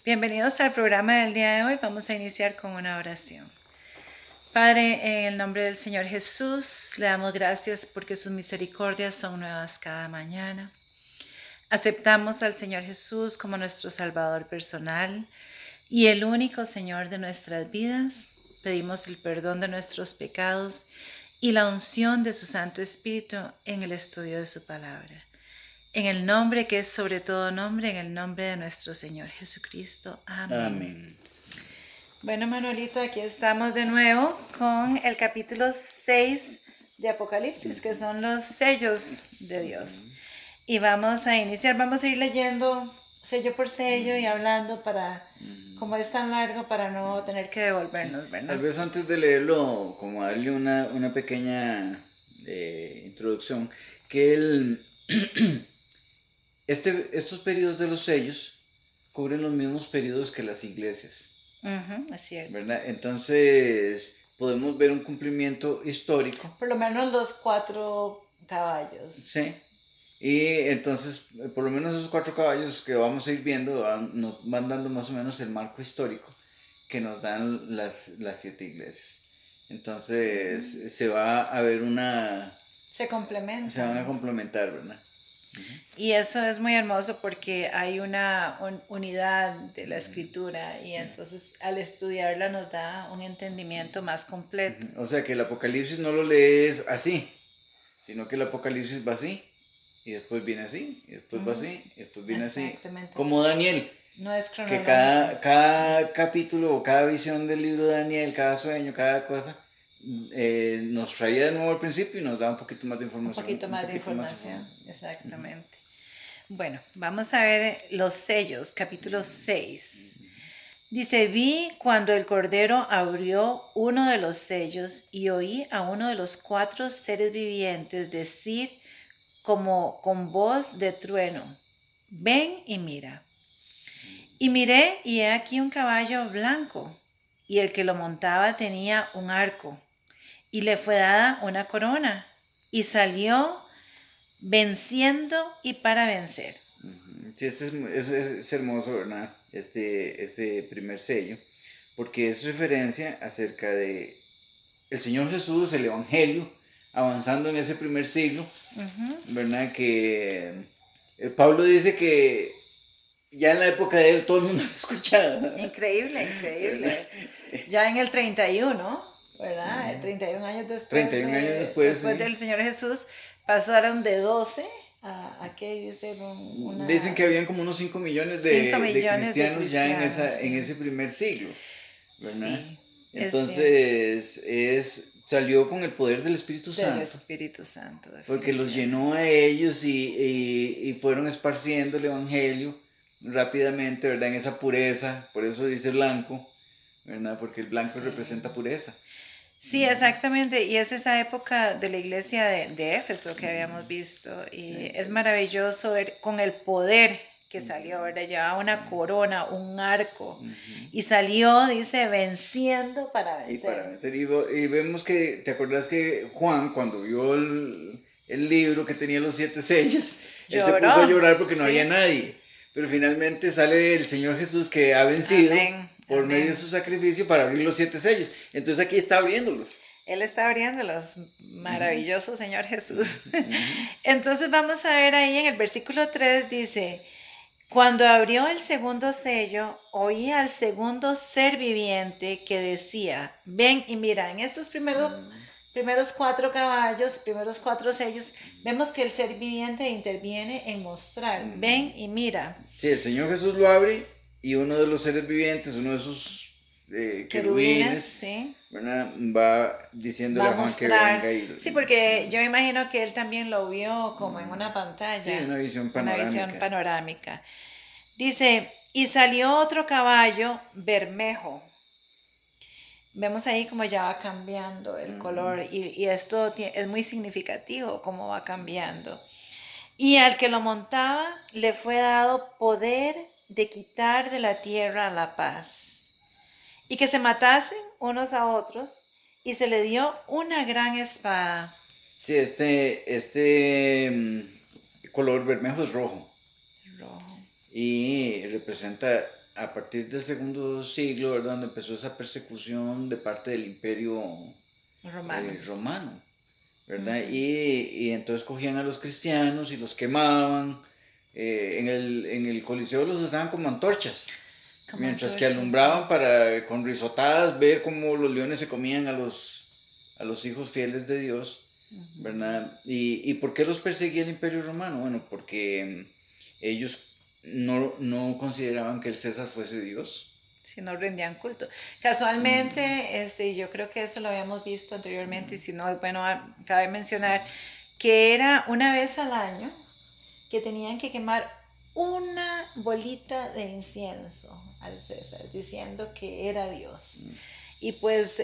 Bienvenidos al programa del día de hoy. Vamos a iniciar con una oración. Padre, en el nombre del Señor Jesús, le damos gracias porque sus misericordias son nuevas cada mañana. Aceptamos al Señor Jesús como nuestro Salvador personal y el único Señor de nuestras vidas. Pedimos el perdón de nuestros pecados y la unción de su Santo Espíritu en el estudio de su palabra. En el nombre que es sobre todo nombre, en el nombre de nuestro Señor Jesucristo. Amén. Amén. Bueno, Manuelito, aquí estamos de nuevo con el capítulo 6 de Apocalipsis, que son los sellos de Dios. Y vamos a iniciar, vamos a ir leyendo sello por sello y hablando para, como es tan largo, para no tener que devolvernos, Tal ¿verdad? vez antes de leerlo, como darle una pequeña introducción, que estos periodos de los sellos cubren los mismos periodos que las iglesias, Es cierto. ¿verdad? Entonces podemos ver un cumplimiento histórico, Por lo menos los 4 caballos. ¿sí? Y entonces, por lo menos esos 4 caballos que vamos a ir viendo nos van dando más o menos el marco histórico que nos dan las 7 iglesias. Entonces, se va a ver Se se van a complementan. complementar, ¿verdad? Y eso es muy hermoso porque hay una unidad de la escritura y Sí. entonces al estudiarla nos da un entendimiento más completo. O sea que el Apocalipsis no lo lees así, sino que el Apocalipsis va así, y después viene así, y después va así, y después viene así. Exactamente. Como Daniel, No es que cronológico. cada capítulo o cada visión del libro de Daniel, cada sueño, cada cosa, nos traía de nuevo al principio y nos da un poquito más de Un información. poquito Un más de poquito más de información. información. Exactamente. Bueno, vamos a ver los sellos, capítulo 6. Dice, vi cuando el Cordero abrió uno de los sellos y oí a uno de los 4 seres vivientes decir como con voz de trueno, ven y mira. Y miré y he aquí un caballo blanco, y el que lo montaba tenía un arco, y le fue dada una corona, y salió venciendo y para vencer. Sí, es hermoso, ¿verdad? Este primer sello, porque es referencia acerca de el Señor Jesús, el Evangelio, avanzando en ese primer siglo, ¿verdad? Que Pablo dice que ya en la época de él todo el mundo lo escuchaba, Increíble, ¿verdad? increíble. Ya en el 31, ¿verdad? 31 años después, 31 años después, después sí. del Señor Jesús, pasaron de 12 a ¿qué dice? Dicen que Una habían como unos 5 millones 5 de millones de cristianos ya cristianos, en sí. ese primer siglo, ¿verdad? Sí, es cierto. Entonces, salió con el poder del Espíritu Del Santo, Espíritu Santo, porque los llenó a definitivamente. ellos y fueron esparciendo el Evangelio rápidamente, ¿verdad? En esa pureza, por eso dice blanco, ¿verdad? Porque el blanco representa Sí. pureza. Sí, exactamente. Y es esa época de la iglesia de Éfeso que habíamos visto. Y Sí. es maravilloso ver con el poder que salió, ¿verdad? Llevaba una corona, un arco. Y salió, dice, venciendo para Y para vencer. vencer, y vemos que, ¿te acordás que Juan, cuando vio el libro que tenía los 7 sellos, él se puso a Lloró, llorar porque no había sí. nadie? Pero finalmente sale el Señor Jesús que ha vencido Amén, por medio de amén. su sacrificio para abrir los 7 sellos. Entonces aquí está abriéndolos. Él está abriéndolos. Ujú, Maravilloso Señor Jesús. ujú. Entonces vamos a ver ahí en el versículo 3 dice, cuando abrió el segundo sello, oí al segundo ser viviente que decía, ven y mira, en estos primeros 4 caballos, primeros 4 sellos, vemos que el ser viviente interviene en mostrar, ven y mira, Sí, el Señor Jesús lo abre y uno de los seres vivientes, uno de sus querubines, querubines, ¿sí? ¿verdad? Va Va diciéndole a a Juan que mostrar, venga sí, porque yo imagino que él también lo vio como en una sí, pantalla, una visión una visión panorámica. panorámica. Dice, y salió otro caballo bermejo. Vemos ahí como ya va cambiando el color y esto es muy significativo cómo va cambiando. Y al que lo montaba le fue dado poder de quitar de la tierra la paz y que se matasen unos a otros y se le dio una gran espada. Sí, color bermejo es rojo Rojo. y representa a partir del segundo siglo, ¿verdad? Donde empezó esa persecución de parte del imperio Romano. romano, ¿verdad? Ujú. Y entonces cogían a los cristianos y los quemaban. En el Coliseo los usaban como antorchas, Como mientras que antorchas, sí. alumbraban para con risotadas ver cómo los leones se comían a los hijos fieles de Dios, ¿verdad? ¿Y por qué los perseguía el Imperio Romano? Bueno, porque ellos no consideraban que el César fuese Dios. Si no rendían culto. Casualmente, yo creo que eso lo habíamos visto anteriormente, y si no, bueno, cabe mencionar que era una vez al año que tenían que quemar una bolita de incienso al César, diciendo que era Dios. Y pues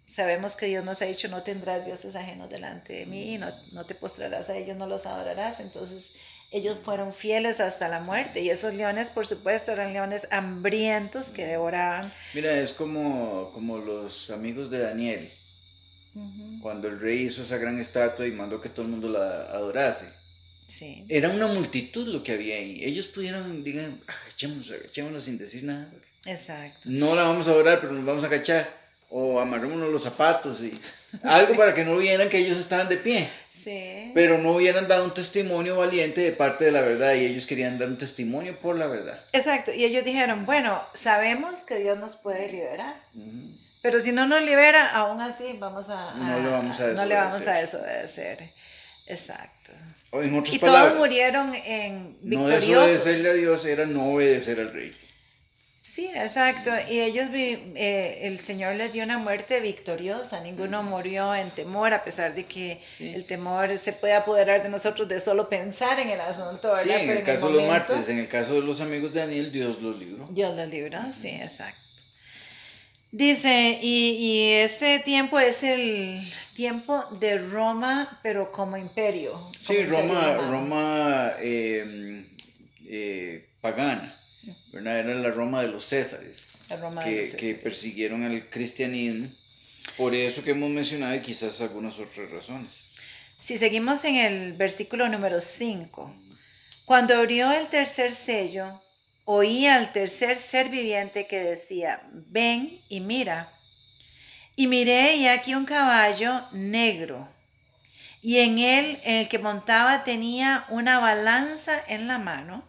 sabemos que Dios nos ha dicho, no tendrás dioses ajenos delante de mí, no te postrarás a ellos, no los adorarás. Entonces ellos fueron fieles hasta la muerte. Y esos leones, por supuesto, eran leones hambrientos que devoraban. Mira, es como los amigos de Daniel, cuando el rey hizo esa gran estatua y mandó que todo el mundo la adorase. Sí, Era una multitud lo que había ahí. Ellos pudieron, digan, agachémonos sin decir nada. exacto. No la vamos a adorar, pero nos vamos a agachar. O amarrémonos los zapatos y algo para que no vieran que ellos estaban de pie. Sí. Pero no hubieran dado un testimonio valiente de parte de la verdad y ellos querían dar un testimonio por la verdad. Exacto. Y ellos dijeron, bueno, sabemos que Dios nos puede liberar. Pero si no nos libera, aún así No le vamos a no le vamos a desobedecer. desobedecer. Exacto. O en otras Y todos palabras, murieron no desobedecerle a victoriosos. Dios era no obedecer al rey. Sí, exacto. Y ellos, el Señor les dio una muerte victoriosa. Ninguno murió en temor, a pesar de que Sí. el temor se puede apoderar de nosotros de solo pensar en el asunto, ¿verdad? Sí, en Pero el en el caso de los momento, mártires, en el caso de los amigos de Daniel, Dios los libró. Dios los libró. Sí, exacto. Dice, y este tiempo es el tiempo de Roma, pero como imperio. Como Sí, imperio romano. Roma pagana, ¿verdad? Era la Roma de los Césares, La Roma de que, los que Césares. persiguieron al cristianismo, por eso que hemos mencionado y quizás algunas otras razones. Si seguimos en el versículo número 5, cuando abrió el tercer sello, oí al tercer ser viviente que decía, ven y mira. Y miré y aquí un caballo negro, y en él el que montaba tenía una balanza en la mano,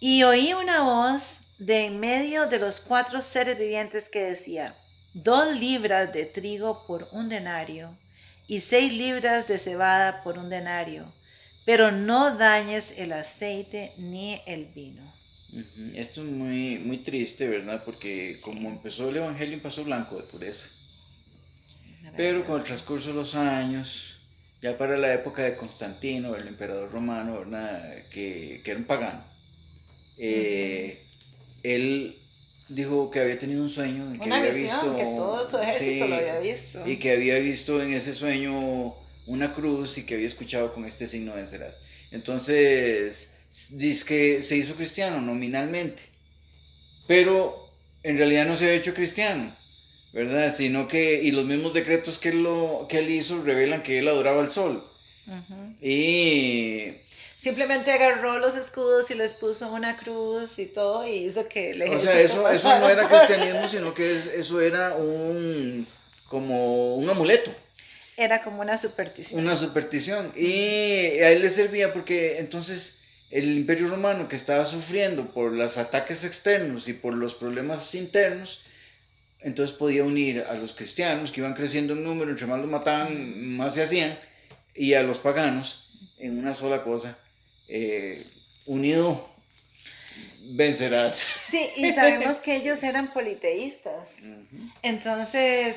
y oí una voz de en medio de los cuatro seres vivientes que decía, 2 libras de trigo por un denario, y 6 libras de cebada por un denario, pero no dañes el aceite ni el vino. Esto es muy, muy triste, ¿verdad? Porque Sí. como empezó el Evangelio en Paso Blanco de pureza, pero con el transcurso de los años, ya para la época de Constantino, el emperador romano, ¿verdad? Que era un pagano, él dijo que había tenido un sueño y que Una había visión que todo su ejército lo había sí, visto. y que había visto en ese sueño una cruz y que había escuchado con este signo vencerás. Entonces, dice que se hizo cristiano nominalmente, pero en realidad no se había hecho cristiano, ¿verdad? Sino que, y los mismos decretos que él hizo revelan que él adoraba al sol. Y Simplemente agarró los escudos y les puso una cruz y todo, y hizo que el o ejército sea, eso pasara no era por- cristianismo, sino que eso era como un amuleto, Era como una superstición. una superstición. Y a él le servía porque entonces el Imperio Romano, que estaba sufriendo por los ataques externos y por los problemas internos, entonces podía unir a los cristianos que iban creciendo en número, entre más los mataban, más se hacían, y a los paganos en una sola cosa, unido vencerás. Sí, y sabemos que ellos eran politeístas. Entonces,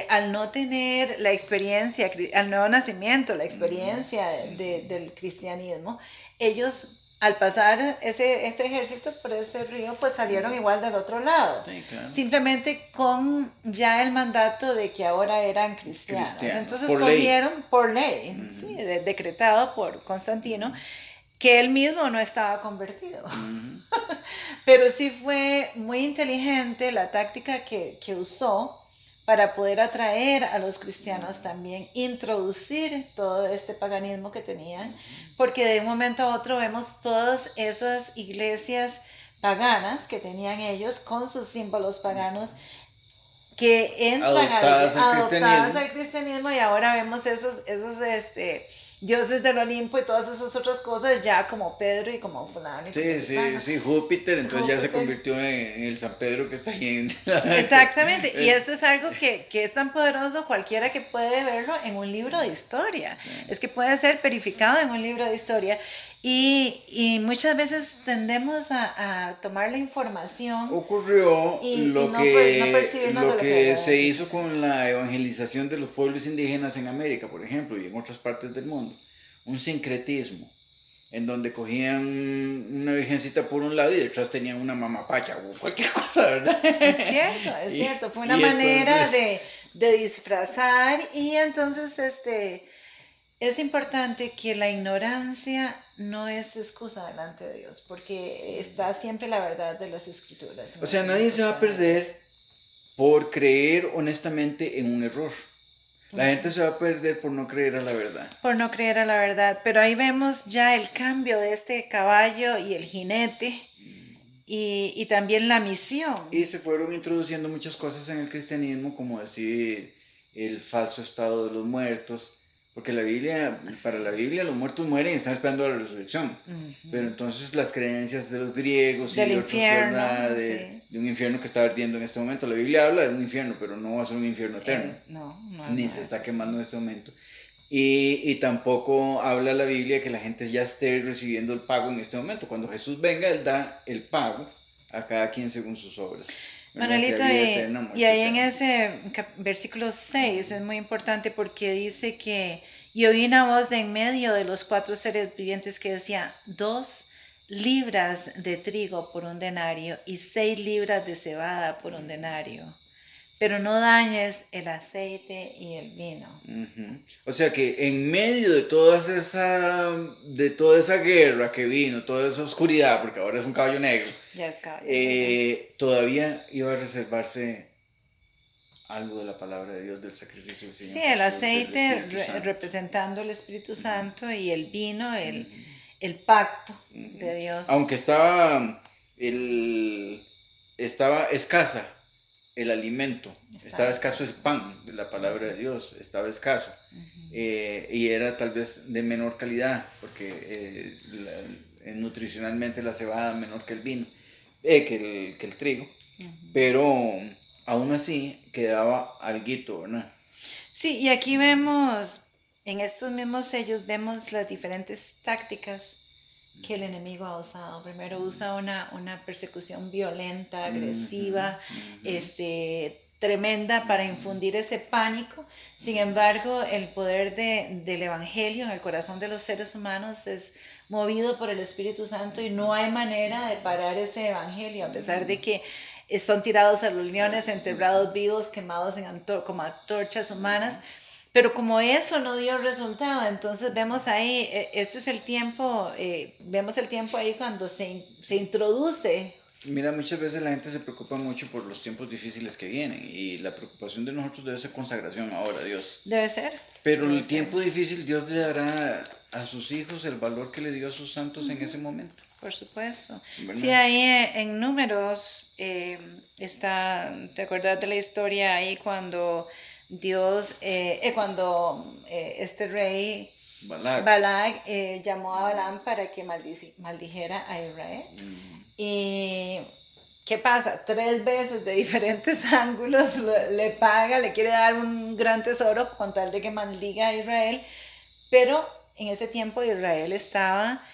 al no tener la experiencia, al nuevo nacimiento, la experiencia del cristianismo, ellos al pasar ese ejército por ese río, pues salieron igual del otro lado. Sí, claro. Simplemente con ya el mandato de que ahora eran cristianos. Entonces por cogieron por ley, sí, decretado por Constantino, que él mismo no estaba convertido. Pero sí fue muy inteligente la táctica que usó para poder atraer a los cristianos también, introducir todo este paganismo que tenían, porque de un momento a otro vemos todas esas iglesias paganas que tenían ellos con sus símbolos paganos que entran adoptadas al cristianismo, y ahora vemos esos dioses del Olimpo y todas esas otras cosas ya como Pedro y como fulano. Sí, Júpiter, entonces ya se convirtió en el San Pedro que está ahí en Exactamente, y eso es algo que es tan poderoso, cualquiera que puede verlo en un libro de historia, es que puede ser verificado en un libro de historia. Y muchas veces tendemos a tomar la información. Ocurrió no percibirnos lo de que se hizo con la evangelización de los pueblos indígenas en América, por ejemplo, y en otras partes del mundo. Un sincretismo, en donde cogían una virgencita por un lado y detrás tenían una mamapacha o cualquier cosa, ¿verdad? Es cierto. Fue una manera de disfrazar, y entonces es importante que la ignorancia no es excusa delante de Dios, porque está siempre la verdad de las escrituras. O sea, nadie se va a perder por creer honestamente en un error. La gente se va a perder por no creer a la verdad. Por no creer a la verdad. Pero ahí vemos ya el cambio de este caballo y el jinete, y también la misión. Y se fueron introduciendo muchas cosas en el cristianismo, como decir el falso estado de los muertos. Porque para la Biblia los muertos mueren y están esperando la resurrección. Pero entonces las creencias de los griegos del y infierno, otros, ¿verdad? De un infierno que está ardiendo en este momento. La Biblia habla de un infierno, pero no va a ser un infierno eterno. Ni se está quemando en este momento. Y tampoco habla la Biblia que la gente ya esté recibiendo el pago en este momento. Cuando Jesús venga, Él da el pago a cada quien según sus obras. Manuelito, y ahí en ese versículo 6 es muy importante, porque dice que y oí una voz de en medio de los 4 seres vivientes que decía: 2 libras de trigo por un denario y 6 libras de cebada por un denario, pero no dañes el aceite y el vino. O sea que en medio de toda esa guerra que vino, toda esa oscuridad, porque ahora es un caballo negro, ya es caballo todavía iba a reservarse algo de la palabra de Dios, del sacrificio del Señor. Sí, el aceite representando el Espíritu Santo, y el vino, el pacto de Dios. Aunque estaba escasa el alimento, estaba escaso el pan de la palabra de Dios, estaba escaso. Y era tal vez de menor calidad, porque nutricionalmente la cebada menor que el vino, que el trigo, pero aún así quedaba alguito, ¿verdad? Sí, y aquí vemos, en estos mismos sellos, vemos las diferentes tácticas que el enemigo ha usado. Primero usa una persecución violenta, agresiva, tremenda, para infundir ese pánico. Sin embargo, el poder del evangelio en el corazón de los seres humanos es movido por el Espíritu Santo, y no hay manera de parar ese evangelio, a pesar de que son tirados a los leones, enterrados vivos, quemados como antorchas humanas. Pero como eso no dio resultado, entonces vemos ahí, este es el tiempo, vemos el tiempo ahí cuando se introduce. Mira, muchas veces la gente se preocupa mucho por los tiempos difíciles que vienen, y la preocupación de nosotros debe ser consagración ahora a Dios. Debe ser. Pero el tiempo difícil, Dios le dará a sus hijos el valor que le dio a sus santos en ese momento. Por supuesto. ¿Verdad? Sí, ahí en Números está, ¿te acuerdas de la historia ahí cuando Dios, este rey Balak llamó a Balaam para que maldijera a Israel? Y ¿qué pasa? 3 veces de diferentes ángulos le paga, le quiere dar un gran tesoro con tal de que maldiga a Israel, pero en ese tiempo Israel estaba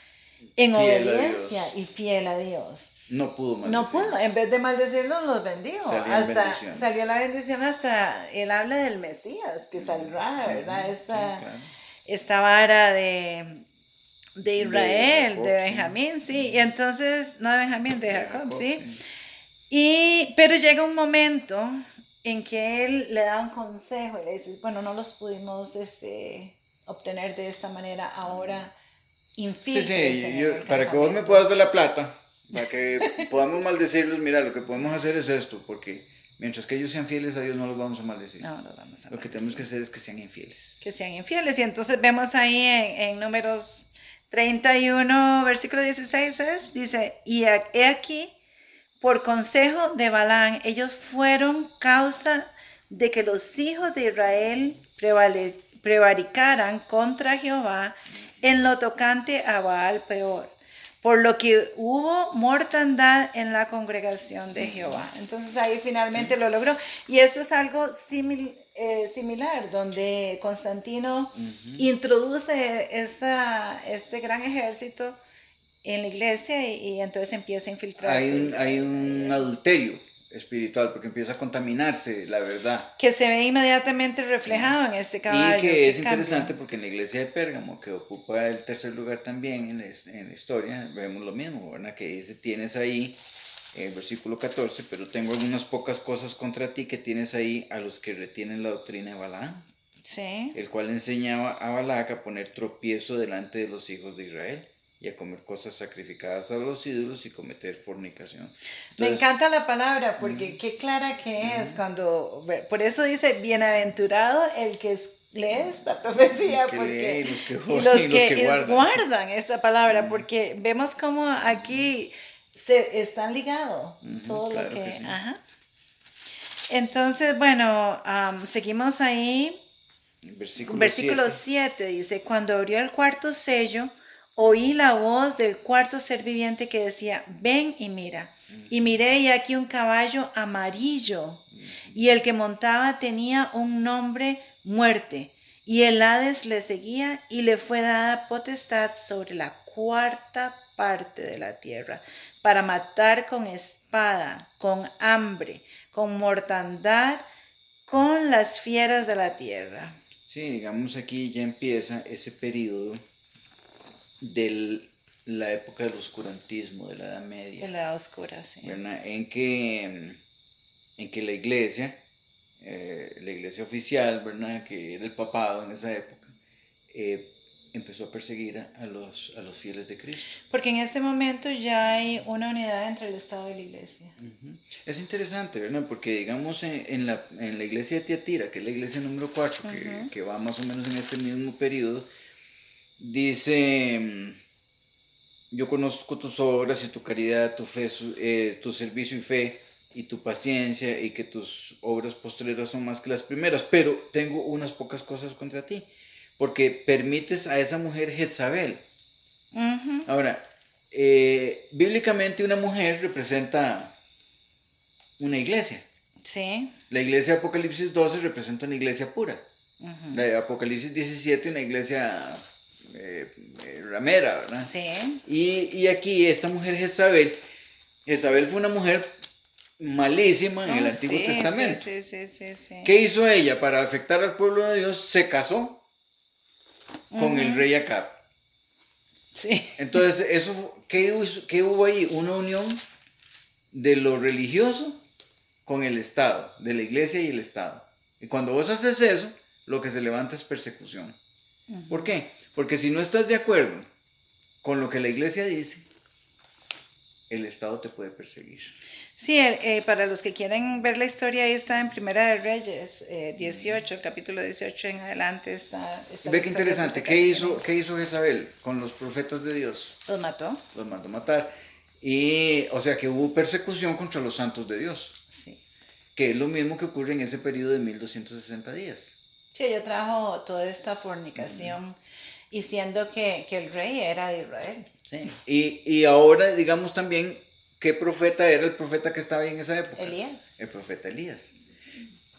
en obediencia y fiel a Dios. No pudo maldecirlos. No pudo, en vez de maldecirlos, los bendijo. Salió la bendición, hasta él habla del Mesías que saldrá, ¿verdad? Esta vara de Israel, de Benjamín, sí. Y entonces, no de Benjamín, de Jacob, sí. Pero llega un momento en que él le da un consejo y le dice: bueno, no los pudimos obtener de esta manera, ahora infiltrense. Para que vos me puedas dar la plata, para que podamos maldecirlos, mira, lo que podemos hacer es esto, porque mientras que ellos sean fieles a Dios, no los vamos a maldecir. No los vamos a maldecir. Lo que tenemos que hacer es que sean infieles. Que sean infieles. Y entonces vemos ahí en Números 31, versículo 16, dice: y he aquí por consejo de Balaam, ellos fueron causa de que los hijos de Israel prevaricaran contra Jehová en lo tocante a Baal peor, por lo que hubo mortandad en la congregación de Jehová. Entonces ahí finalmente Sí. lo logró. Y esto es algo similar, donde Constantino introduce este gran ejército en la iglesia y entonces empieza a infiltrarse. Hay un adulterio espiritual porque empieza a contaminarse la verdad. Que se ve inmediatamente Sí. reflejado en este Y caballo que que es cambia. interesante porque en la iglesia de Pérgamo, que ocupa el tercer lugar también en la historia, vemos lo mismo, ¿verdad? Que dice, tienes ahí, versículo 14, pero tengo algunas pocas cosas contra ti que tienes ahí a los que retienen la doctrina de Balaam, Sí. el cual enseñaba a Balac a poner tropiezo delante de los hijos de Israel y a comer cosas sacrificadas a los ídolos y cometer fornicación. Me Entonces, encanta la palabra porque qué clara que es cuando, por eso dice, bienaventurado el que lee esta profecía que porque, lee y los que que guardan. guardan esta palabra, porque vemos como aquí se están ligados todo lo Claro que, que sí. ajá. Entonces, bueno, seguimos ahí. Versículo 7 dice, cuando abrió el cuarto sello, oí la voz del cuarto ser viviente que decía, ven y mira. Y miré y aquí un caballo amarillo, y el que montaba tenía un nombre muerte, y el Hades le seguía y le fue dada potestad sobre la cuarta parte de la tierra, para matar con espada, con hambre, con mortandad, con las fieras de la tierra. Sí, digamos aquí ya empieza ese periodo de la época del oscurantismo, de la Edad Media. De la edad oscura, sí. ¿Verdad? En que la iglesia oficial, ¿verdad? Que era el papado en esa época, empezó a perseguir a los fieles de Cristo. Porque en este momento ya hay una unidad entre el Estado y la iglesia. Es interesante, ¿verdad? Porque digamos en la iglesia de Tiatira, que es la iglesia número 4, que va más o menos en este mismo periodo, dice, yo conozco tus obras y tu caridad, tu fe, tu servicio y fe y tu paciencia y que tus obras postreras son más que las primeras, pero tengo unas pocas cosas contra ti, porque permites a esa mujer Jezabel. Ahora, bíblicamente una mujer representa una iglesia. Sí. La iglesia de Apocalipsis 12 representa una iglesia pura. La de Apocalipsis 17 una iglesia ramera, ¿verdad? Sí. Y aquí esta mujer Jezabel fue una mujer malísima en el Antiguo Testamento. Sí. ¿Qué hizo ella para afectar al pueblo de Dios? Se casó con el rey Acab. Sí. Entonces, ¿qué hubo ahí? Una unión de lo religioso con el Estado, de la iglesia y el Estado. Y cuando vos haces eso, lo que se levanta es persecución. ¿Por qué? Porque si no estás de acuerdo con lo que la iglesia dice, el Estado te puede perseguir. Sí, para los que quieren ver la historia, ahí está en Primera de Reyes 18, el capítulo 18 en adelante está Ve qué interesante, ¿qué hizo Jezabel con los profetas de Dios? Los mató. Los mandó matar. Y, o sea, que hubo persecución contra los santos de Dios. Sí. Que es lo mismo que ocurre en ese periodo de 1260 días. Sí, ella trajo toda esta fornicación diciendo que el rey era de Israel. Sí. Y ahora, digamos también, ¿qué profeta era el profeta que estaba ahí en esa época? Elías. El profeta Elías.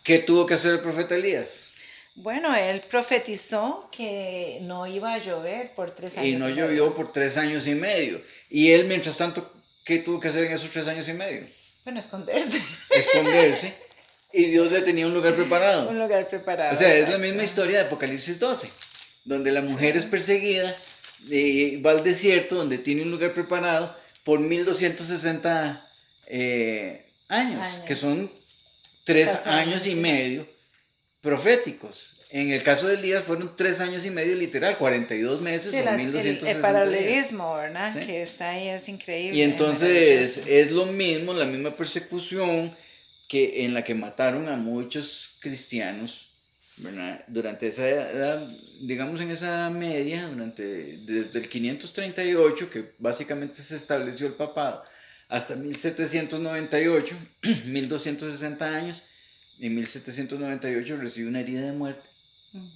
¿Qué tuvo que hacer el profeta Elías? Bueno, él profetizó que no iba a llover por 3 años. Y no llovió por 3 años y medio. Y él, mientras tanto, ¿qué tuvo que hacer en esos 3 años y medio? Bueno, esconderse. Esconderse. Y Dios le tenía un lugar preparado. Un lugar preparado. O sea, exacto. es la misma historia de Apocalipsis 12, donde la mujer es perseguida, va al desierto, donde tiene un lugar preparado por 1260 años, que son 3 años y medio proféticos. En el caso de Elías fueron 3 años y medio literal, 42 meses o 1260 el paralelismo, ¿verdad? ¿Sí? Que está ahí, es increíble. Y entonces es lo mismo, la misma persecución que en la que mataron a muchos cristianos, ¿verdad? Durante esa edad, digamos en esa edad media, desde el 538, que básicamente se estableció el papado, hasta 1798, 1260 años. En 1798 recibe una herida de muerte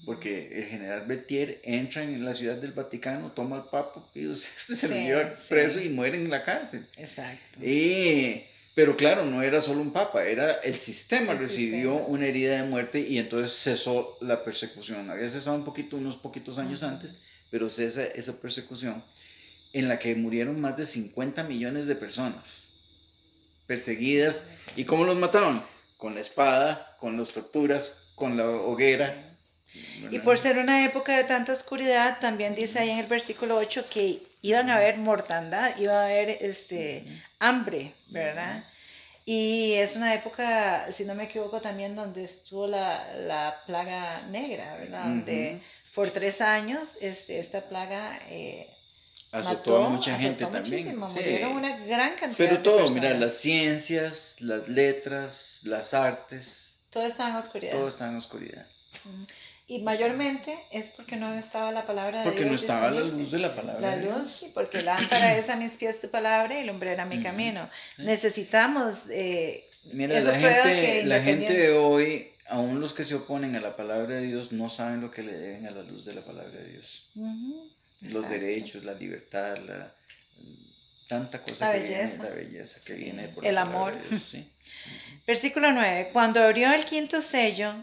porque el general Berthier entra en la ciudad del Vaticano, toma al Papa Pío VI, se lo lleva preso y muere en la cárcel. Exacto. Pero claro, no era solo un papa, era el sistema recibió una herida de muerte y entonces cesó la persecución. Había cesado unos poquitos años antes, pero cesa esa persecución en la que murieron más de 50 millones de personas perseguidas. ¿Y cómo los mataban? Con la espada, con las torturas, con la hoguera. Y por ser una época de tanta oscuridad, también dice ahí en el versículo 8 que iban a haber mortandad, iba a haber hambre, ¿verdad? Y es una época, si no me equivoco, también donde estuvo la plaga negra, ¿verdad? Donde por 3 años esta plaga azotó a mucha gente también. Murieron una gran cantidad Pero de todo, personas. mira, las ciencias, las letras, las artes. Todo estaba en oscuridad. Todo estaba en oscuridad. Y mayormente es porque no estaba la palabra de Dios. Porque no estaba la luz de la palabra de Dios. La luz, sí, porque lámpara es a mis pies tu palabra y lumbrera mi camino. Sí. Necesitamos... mira, la gente de hoy, aún los que se oponen a la palabra de Dios, no saben lo que le deben a la luz de la palabra de Dios. Los derechos, la libertad, tanta cosa la que belleza. Viene, la belleza que viene por el la amor. De Dios, sí. Versículo 9. Cuando abrió el quinto sello,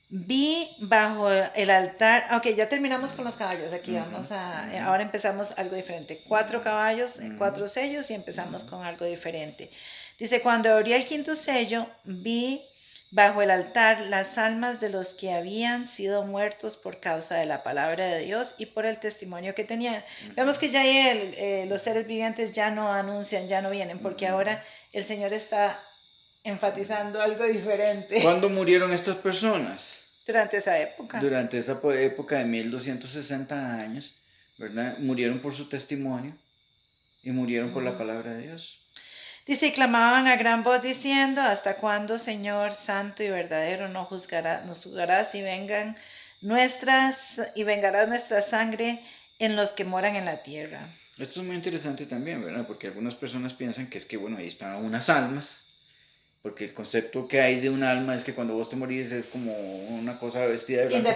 vi bajo el altar, ok, ya terminamos con los caballos, aquí vamos a, ahora empezamos algo diferente, 4 caballos, 4 sellos y empezamos con algo diferente. Dice, cuando abrió el quinto sello, vi bajo el altar las almas de los que habían sido muertos por causa de la palabra de Dios y por el testimonio que tenían. Vemos que ya los seres vivientes ya no anuncian, ya no vienen, porque ahora el Señor está enfatizando algo diferente. ¿Cuándo murieron estas personas? Durante esa época. Durante esa época de 1260 años, ¿verdad? Murieron por su testimonio y murieron por la palabra de Dios. Dice, y clamaban a gran voz diciendo, ¿hasta cuándo, Señor santo y verdadero, nos juzgarás y vengarás nuestra sangre en los que moran en la tierra? Esto es muy interesante también, ¿verdad? Porque algunas personas piensan que es que, bueno, ahí están unas almas, porque el concepto que hay de un alma es que cuando vos te morís es como una cosa vestida de blanco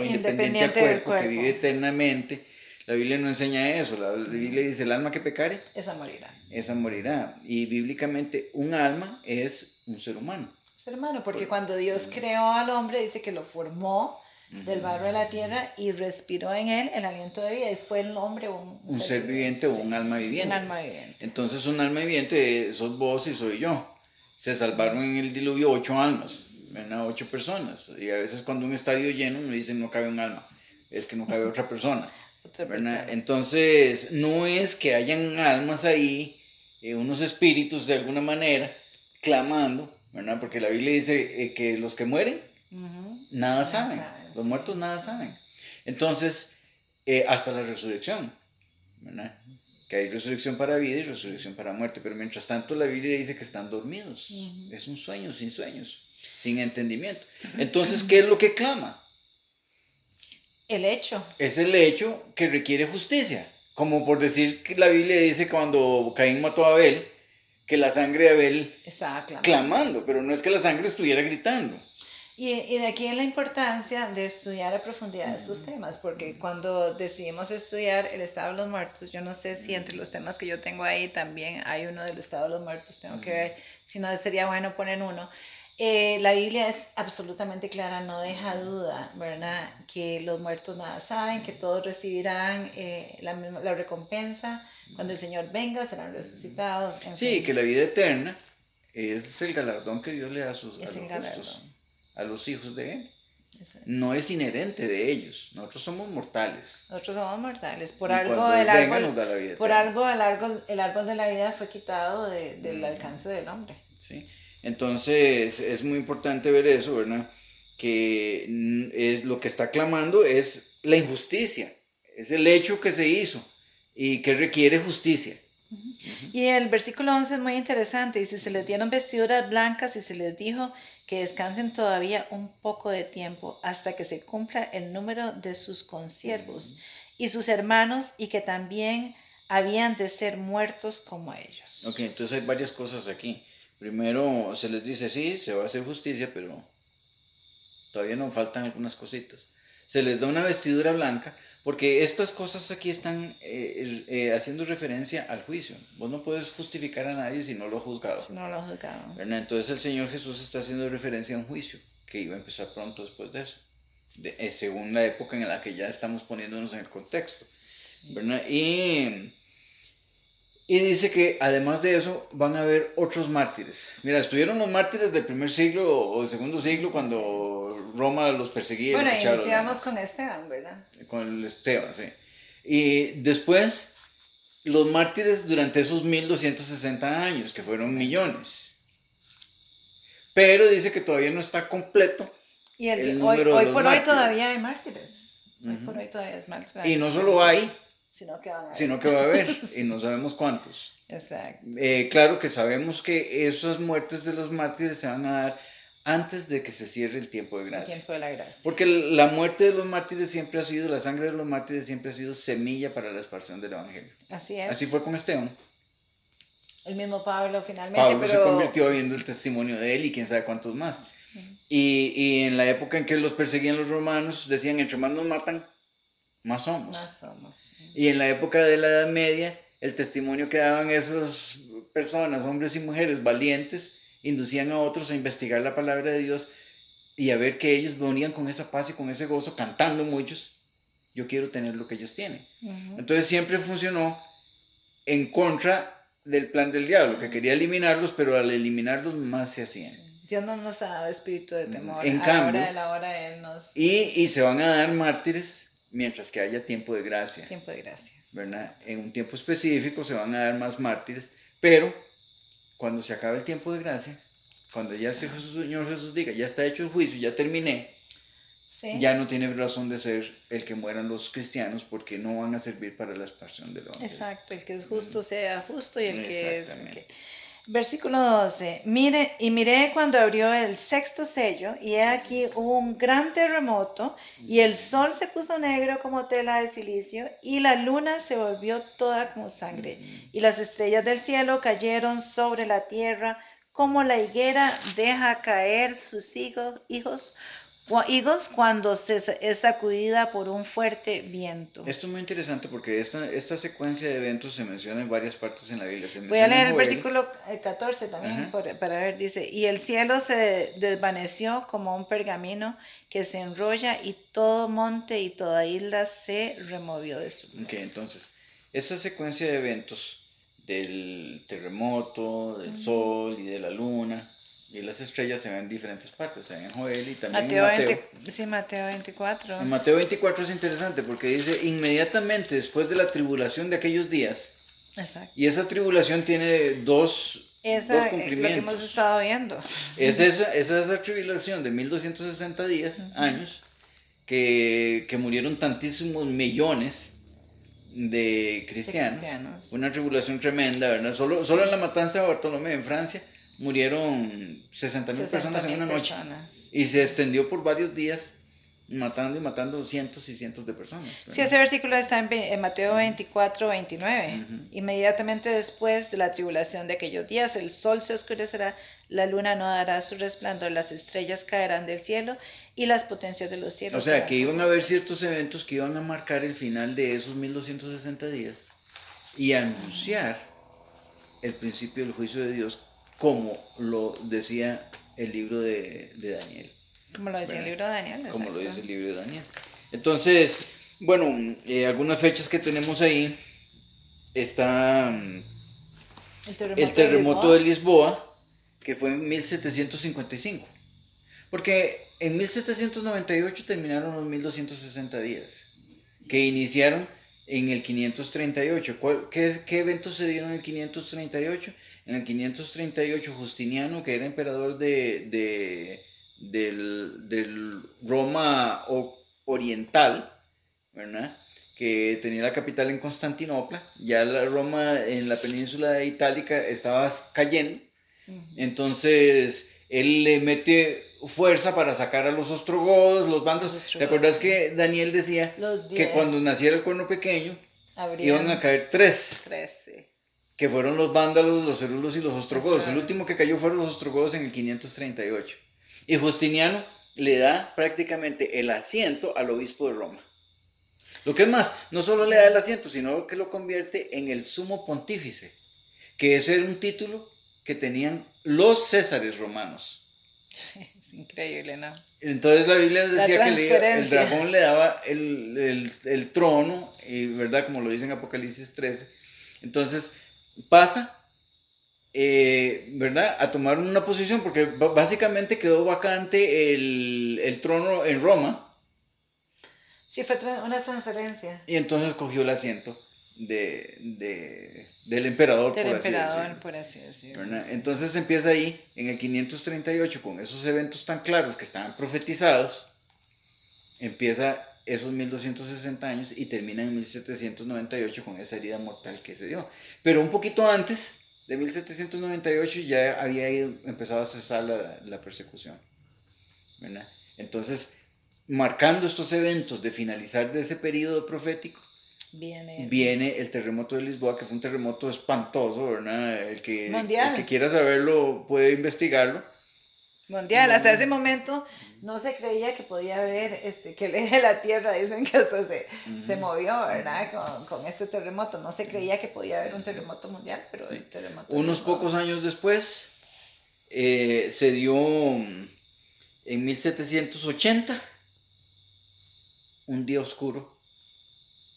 independiente del cuerpo, que vive eternamente. La Biblia no enseña eso. La Biblia dice, el alma que pecare, esa morirá. Esa morirá. Y bíblicamente un alma es un ser humano. Ser humano, porque cuando Dios creó al hombre, dice que lo formó del barro de la tierra y respiró en él el aliento de vida y fue el hombre un ser viviente o un alma viviente. Un alma viviente. Entonces un alma viviente sos vos y soy yo. Se salvaron en el diluvio 8 almas, ¿verdad? 8 personas. Y a veces cuando un estadio lleno me dicen no cabe un alma, es que no cabe otra persona. ¿Verdad? Entonces no es que hayan almas ahí, unos espíritus de alguna manera, clamando, ¿verdad? Porque la Biblia dice que los que mueren nada saben, los muertos nada saben. Entonces, hasta la resurrección, ¿verdad? Que hay resurrección para vida y resurrección para muerte, pero mientras tanto la Biblia dice que están dormidos. Es un sueño, sin sueños, sin entendimiento. Entonces, ¿qué es lo que clama? El hecho. Es el hecho que requiere justicia. Como por decir que la Biblia dice cuando Caín mató a Abel, que la sangre de Abel estaba clamando, pero no es que la sangre estuviera gritando. Y de aquí en la importancia de estudiar a profundidad estos temas, porque cuando decidimos estudiar el estado de los muertos, yo no sé si entre los temas que yo tengo ahí también hay uno del estado de los muertos, tengo que ver, si no sería bueno poner uno. La Biblia es absolutamente clara, no deja duda, ¿verdad? Que los muertos nada saben, que todos recibirán la recompensa, cuando el Señor venga serán resucitados. Sí, que la vida eterna es el galardón que Dios le da a los justos, a los hijos de Él. No es inherente de ellos. Nosotros somos mortales. Nosotros somos mortales. Por algo el árbol de la vida fue quitado del alcance del hombre. Sí. Entonces es muy importante ver eso, ¿verdad? Que es, lo que está clamando es la injusticia. Es el hecho que se hizo y que requiere justicia. Y el versículo 11 es muy interesante. Dice, se les dieron vestiduras blancas y se les dijo que descansen todavía un poco de tiempo hasta que se cumpla el número de sus consiervos y sus hermanos, y que también habían de ser muertos como ellos. Ok, entonces hay varias cosas aquí. Primero se les dice, sí, se va a hacer justicia, pero todavía nos faltan algunas cositas. Se les da una vestidura blanca, porque estas cosas aquí están haciendo referencia al juicio. Vos no puedes justificar a nadie si no lo has juzgado. Si no lo juzgaron. ¿Verdad? Entonces el Señor Jesús está haciendo referencia a un juicio que iba a empezar pronto después de eso, según la época en la que ya estamos poniéndonos en el contexto. ¿Verdad? Y dice que además de eso van a haber otros mártires. Mira, estuvieron los mártires del primer siglo o del segundo siglo cuando Roma los perseguía. Bueno, y los echaron, iniciamos con Esteban, ¿verdad? Con el Esteban, sí. Y después los mártires durante esos 1260 años, que fueron millones. Pero dice que todavía no está completo. Y hoy por hoy todavía hay mártires. Hoy por hoy todavía es mártires. Y no solo hay, sino que va a haber, y no sabemos cuántos. Exacto. Claro que sabemos que esas muertes de los mártires se van a dar antes de que se cierre el tiempo de gracia. El tiempo de la gracia. Porque la muerte de los mártires siempre ha sido, la sangre de los mártires siempre ha sido semilla para la expansión del evangelio. Así es. Así fue con Esteban. El mismo Pablo finalmente. Pablo se convirtió viendo el testimonio de él y quién sabe cuántos más. Y en la época en que los perseguían los romanos, decían, entre más nos matan, más somos. Sí. Y en la época de la Edad Media, el testimonio que daban esas personas, hombres y mujeres valientes, inducían a otros a investigar la palabra de Dios y a ver que ellos venían con esa paz y con ese gozo, cantando muchos, yo quiero tener lo que ellos tienen. Entonces siempre funcionó en contra del plan del diablo, que quería eliminarlos, pero al eliminarlos más se hacían. Sí. Dios no nos ha dado espíritu de temor. En cambio, a la hora Él nos... Y se van a dar mártires mientras que haya tiempo de gracia. Tiempo de gracia. ¿Verdad? En un tiempo específico se van a dar más mártires, pero cuando se acabe el tiempo de gracia, cuando ya el Señor Jesús diga, ya está hecho el juicio, ya terminé, ¿sí? Ya no tiene razón de ser el que mueran los cristianos porque no van a servir para la expansión del evangelio. Exacto, el que es justo sea justo y el que es... Versículo 12, miré cuando abrió el sexto sello, y he aquí hubo un gran terremoto, y el sol se puso negro como tela de silicio, y la luna se volvió toda como sangre, y las estrellas del cielo cayeron sobre la tierra, como la higuera deja caer sus higos cuando es sacudida por un fuerte viento. Esto es muy interesante porque esta secuencia de eventos se menciona en varias partes en la Biblia. Voy a leer el versículo 14 también para ver, dice, y el cielo se desvaneció como un pergamino que se enrolla, y todo monte y toda isla se removió de su lugar. Ok, entonces, esta secuencia de eventos del terremoto, del sol y de la luna y las estrellas se ven en diferentes partes, se ven en Joel y también en Mateo. Mateo 24. En Mateo 24 es interesante porque dice, inmediatamente después de la tribulación de aquellos días. Exacto. Y esa tribulación tiene dos cumplimientos. Lo que hemos estado viendo. Esa es la tribulación de 1260 días, años, que murieron tantísimos millones de cristianos. Una tribulación tremenda, ¿verdad? Solo en la matanza de Bartolomé en Francia murieron 60,000 personas en una noche. Y se extendió por varios días, matando cientos y cientos de personas, ¿verdad? Sí, ese versículo está en Mateo 24, 29. Inmediatamente después de la tribulación de aquellos días, el sol se oscurecerá, la luna no dará su resplandor, las estrellas caerán del cielo y las potencias de los cielos. O sea, que iban a haber ciertos eventos que iban a marcar el final de esos 1260 días y anunciar el principio del juicio de Dios, como lo decía el libro de Daniel. Como lo decía el libro de Daniel. Como lo dice el libro de Daniel. Entonces, bueno, algunas fechas que tenemos ahí está el terremoto de Lisboa, que fue en 1755. Porque en 1798 terminaron los 1260 días, que iniciaron en el 538. ¿Qué eventos se dieron en el 538? En el 538 Justiniano, que era emperador del Roma oriental, ¿verdad? Que tenía la capital en Constantinopla, ya la Roma en la península itálica estaba cayendo, entonces él le mete fuerza para sacar a los ostrogodos, los bandos. ¿Te acuerdas que Daniel decía que cuando naciera el cuerno pequeño, iban a caer tres, 13. que fueron los vándalos, los erulos y los ostrogodos. El Los último que cayó fueron los ostrogodos en el 538. Y Justiniano le da prácticamente el asiento al obispo de Roma. Lo que es más, no solo le da el asiento, sino que lo convierte en el sumo pontífice, que ese era un título que tenían los césares romanos. Sí, es increíble, ¿no? Entonces la Biblia decía que el transferencia. dragón le daba el trono, y, ¿verdad? Como lo dice en Apocalipsis 13. Entonces pasa, ¿verdad? A tomar una posición, porque básicamente quedó vacante el trono en Roma, Sí, fue una transferencia y entonces cogió el asiento del emperador, del por así emperador, decirlo. por así decirlo. ¿Verdad? Sí. Entonces empieza ahí, en el 538, con esos eventos tan claros que estaban profetizados, empieza esos 1260 años y termina en 1798 con esa herida mortal que se dio. Pero un poquito antes de 1798 ya había empezado a cesar la persecución. ¿Verdad? Entonces, marcando estos eventos de finalizar de ese periodo profético, viene el terremoto de Lisboa, que fue un terremoto espantoso, ¿verdad? El que quiera saberlo puede investigarlo. Mundial, hasta ese momento no se creía que podía haber, que el eje de la Tierra, dicen que hasta se movió, ¿verdad? Con este terremoto, no se creía que podía haber un terremoto mundial, pero sí. el terremoto... Unos pocos años después se dio en 1780 un día oscuro.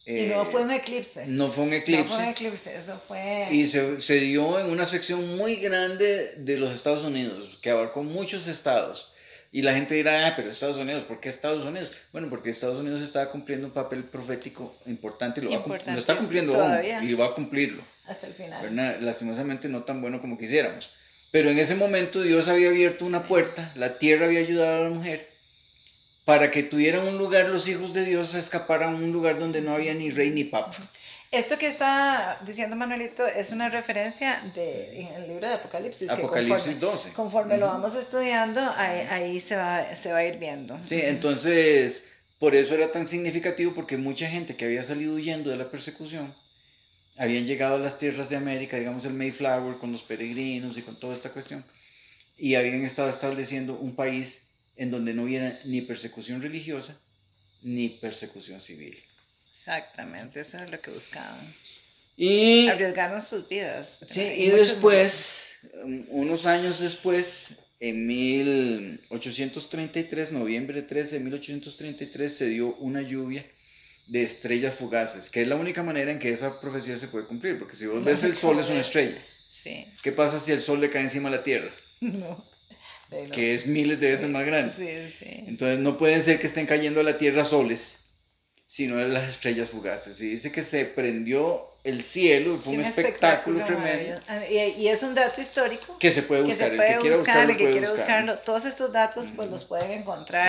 Y no fue un eclipse. No fue un eclipse. No fue un eclipse, eso fue... Y se dio en una sección muy grande de los Estados Unidos, que abarcó muchos estados. Y la gente dirá, pero Estados Unidos, ¿por qué Estados Unidos? Bueno, porque Estados Unidos estaba cumpliendo un papel profético importante y lo está cumpliendo todavía. aún, y va a cumplirlo. Hasta el final. ¿Verdad? Lastimosamente no tan bueno como quisiéramos. Pero en ese momento Dios había abierto una puerta, la tierra había ayudado a la mujer, para que tuvieran un lugar los hijos de Dios, escaparan a un lugar donde no había ni rey ni papa. Esto que está diciendo Manuelito es una referencia en el libro de Apocalipsis. Apocalipsis 12. Conforme lo vamos estudiando, ahí se va a ir viendo. Sí, entonces, por eso era tan significativo, porque mucha gente que había salido huyendo de la persecución, habían llegado a las tierras de América, digamos el Mayflower, con los peregrinos y con toda esta cuestión, y habían estado estableciendo un país en donde no hubiera ni persecución religiosa, ni persecución civil. Exactamente, eso es lo que buscaban. Y arriesgaron sus vidas. Sí, y después, unos años después, en 1833, noviembre 13 de 1833, se dio una lluvia de estrellas fugaces, que es la única manera en que esa profecía se puede cumplir, porque si vos ves el sol es una estrella. Sí. ¿Qué pasa si el sol le cae encima a la Tierra? No. Que es miles de veces más grande. Sí. Entonces no pueden ser que estén cayendo a la Tierra soles, sino de las estrellas fugaces. Y dice que se prendió el cielo y fue un espectáculo tremendo. Y es un dato histórico que se puede buscar. El que quiera buscarlo. Todos estos datos pues los pueden encontrar